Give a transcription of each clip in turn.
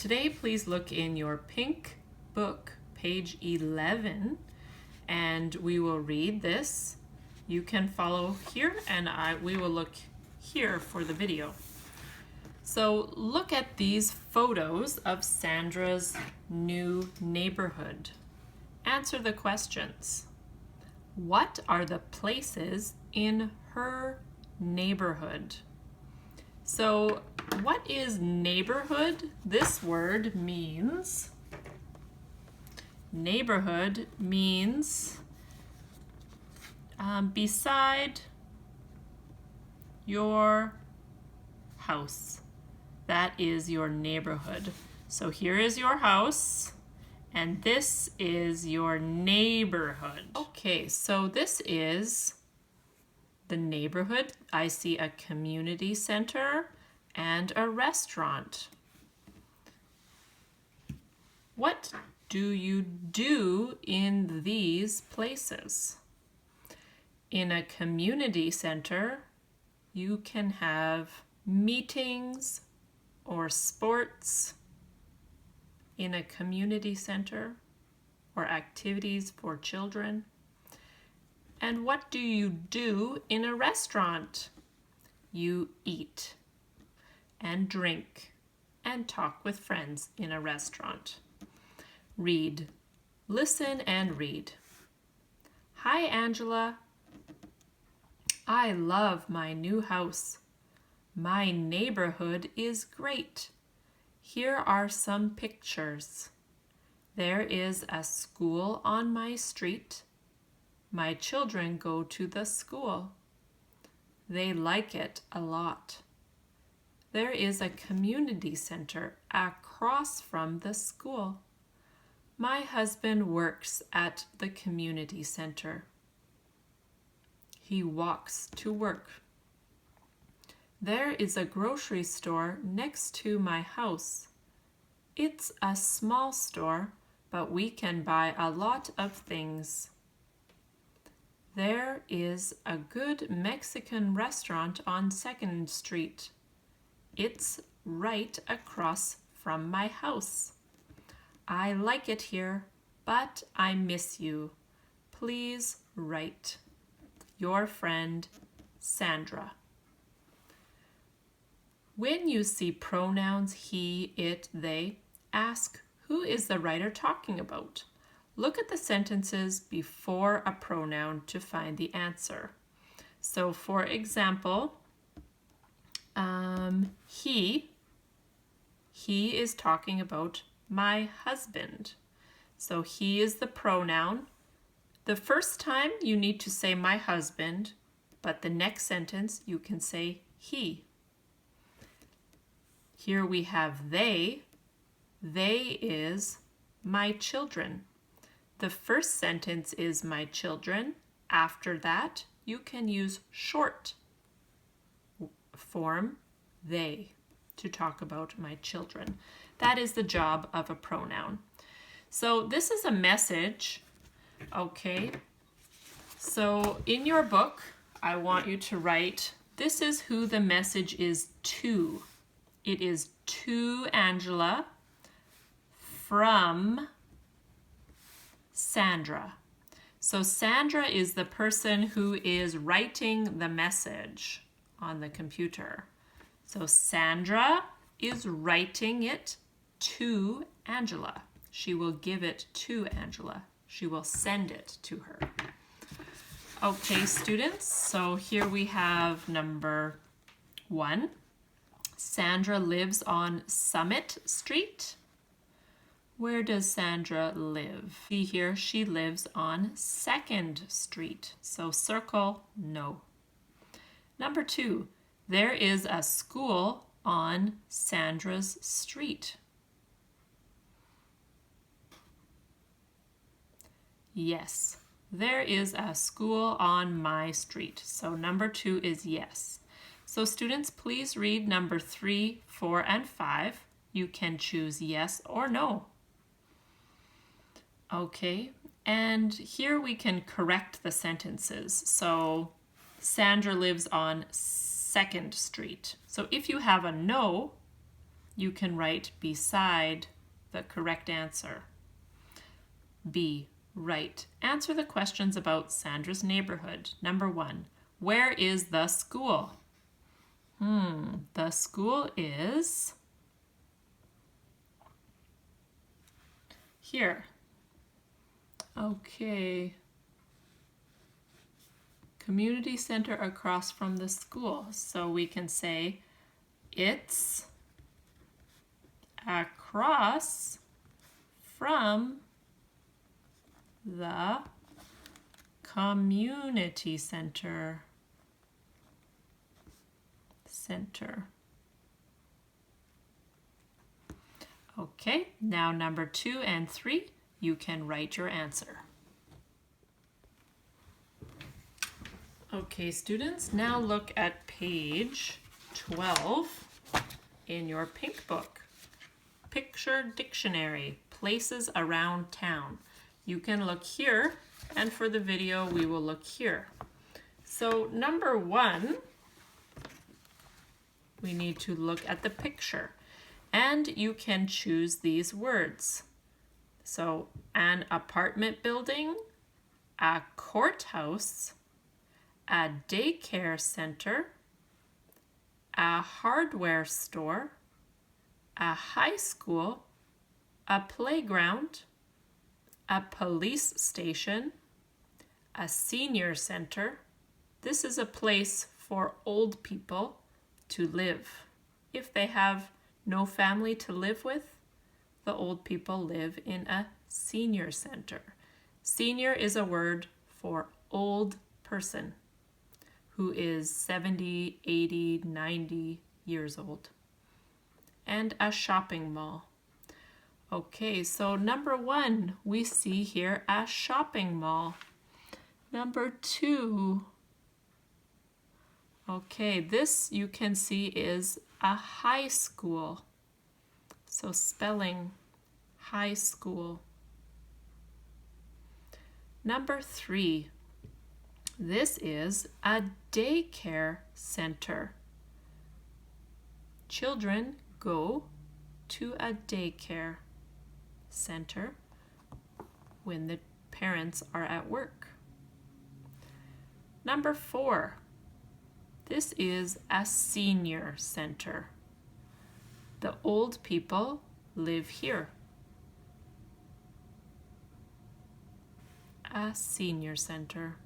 Today, please look in your pink book, page 11, and we will read this. You can follow here, and we will look here for the video. So look at these photos of Sandra's new neighborhood. Answer the questions. What are the places in her neighborhood? So what is neighborhood? This word means, neighborhood means beside your house. That is your neighborhood. So here is your house, and this is your neighborhood. Okay, so this is the neighborhood. I see a community center and a restaurant. What do you do in these places? In a community center, you can have meetings or sports in a community center or activities for children. And what do you do in a restaurant? You eat and drink and talk with friends in a restaurant. Read. Listen and read. Hi, Angela. I love my new house. My neighborhood is great. Here are some pictures. There is a school on my street. My children go to the school. They like it a lot. There is a community center across from the school. My husband works at the community center. He walks to work. There is a grocery store next to my house. It's a small store, but we can buy a lot of things. There is a good Mexican restaurant on 2nd Street. It's right across from my house. I like it here, but I miss you. Please write. Your friend, Sandra. When you see pronouns he, it, they, ask who is the writer talking about. Look at the sentences before a pronoun to find the answer. So for example, he is talking about my husband. So he is the pronoun. The first time you need to say my husband, but the next sentence you can say he. Here we have they. They is my children. The first sentence is my children. After that, you can use short form they to talk about my children. That is the job of a pronoun. So this is a message, okay? So in your book, I want you to write, this is who the message is to. It is to Angela from Sandra. So Sandra is the person who is writing the message on the computer. So Sandra is writing it to Angela. She will give it to Angela. She will send it to her. Okay, students, so here we have number 1. Sandra lives on Summit Street. Where does Sandra live? See here, she lives on 2nd Street. So circle no. Number 2, there is a school on Sandra's street. Yes, there is a school on my street. So number 2 is yes. So students, please read number 3, 4, and 5. You can choose yes or no. Okay, and here we can correct the sentences. So Sandra lives on 2nd Street. So if you have a no, you can write beside the correct answer. B. Right. Answer the questions about Sandra's neighborhood. Number 1. Where is the school? The school is here. Okay. Community center across from the school. So we can say it's across from the community center. Okay, now number 2 and 3, you can write your answer. Okay, students, now look at page 12 in your pink book. Picture dictionary, places around town. You can look here, and for the video, we will look here. So number 1, we need to look at the picture, and you can choose these words. So an apartment building, a courthouse, a daycare center, a hardware store, a high school, a playground, a police station, a senior center. This is a place for old people to live. If they have no family to live with, the old people live in a senior center. Senior is a word for old person who is 70, 80, 90 years old. And a shopping mall. Okay, so number 1, we see here a shopping mall. Number 2, okay, this you can see is a high school. So spelling high school. Number 3, this is a daycare center. Children go to a daycare center when the parents are at work. Number 4, this is a senior center. The old people live here. A senior center.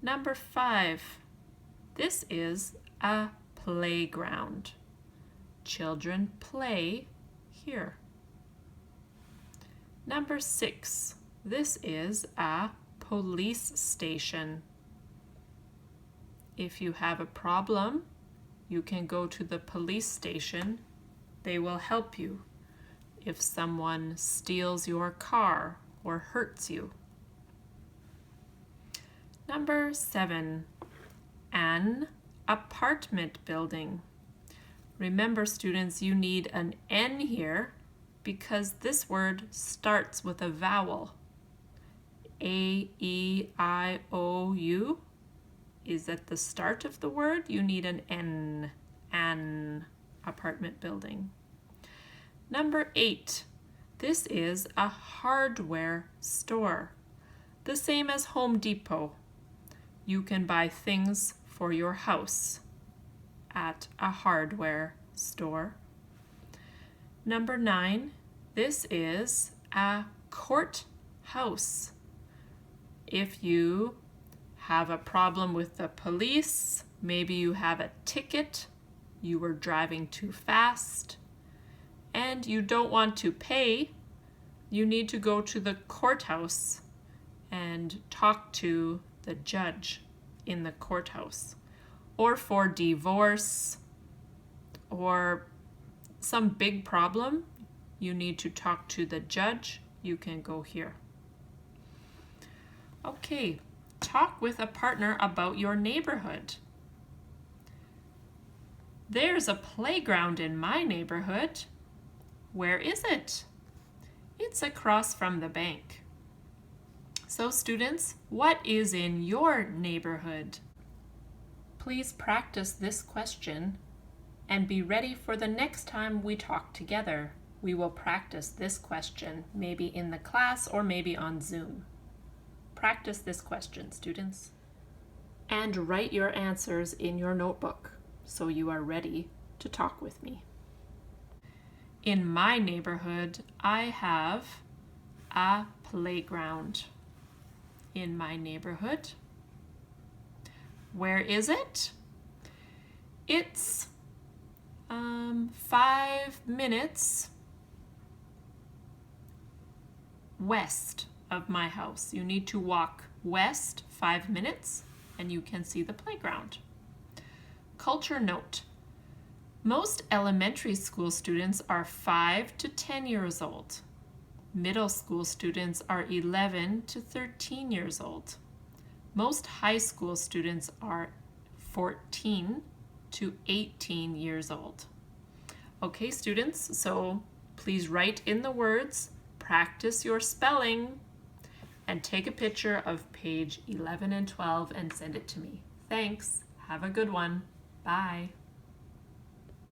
Number 5, this is a playground. Children play here. Number 6, this is a police station. If you have a problem, you can go to the police station. They will help you if someone steals your car or hurts you. Number 7, an apartment building. Remember, students, you need an N here because this word starts with a vowel. A, E, I, O, U is at the start of the word. You need an N, an apartment building. Number 8, this is a hardware store. The same as Home Depot. You can buy things for your house at a hardware store. Number 9, this is a courthouse. If you have a problem with the police, maybe you have a ticket, you were driving too fast, and you don't want to pay, you need to go to the courthouse and talk to the judge in the courthouse. Or for divorce or some big problem, you need to talk to the judge, you can go here. Okay, talk with a partner about your neighborhood. There's a playground in my neighborhood. Where is it? It's across from the bank. So students, what is in your neighborhood? Please practice this question And be ready for the next time we talk together. We will practice this question, maybe in the class or maybe on Zoom. Practice this question, students. And write your answers in your notebook so you are ready to talk with me. In my neighborhood, I have a playground. In my neighborhood. Where is it? It's 5 minutes west of my house. You need to walk west 5 minutes and you can see the playground. Culture note. Most elementary school students are 5 to 10 years old. Middle school students are 11 to 13 years old. Most high school students are 14 to 18 years old. Okay, students, so please write in the words, practice your spelling, and take a picture of page 11 and 12 and send it to me. Thanks. Have a good one. Bye.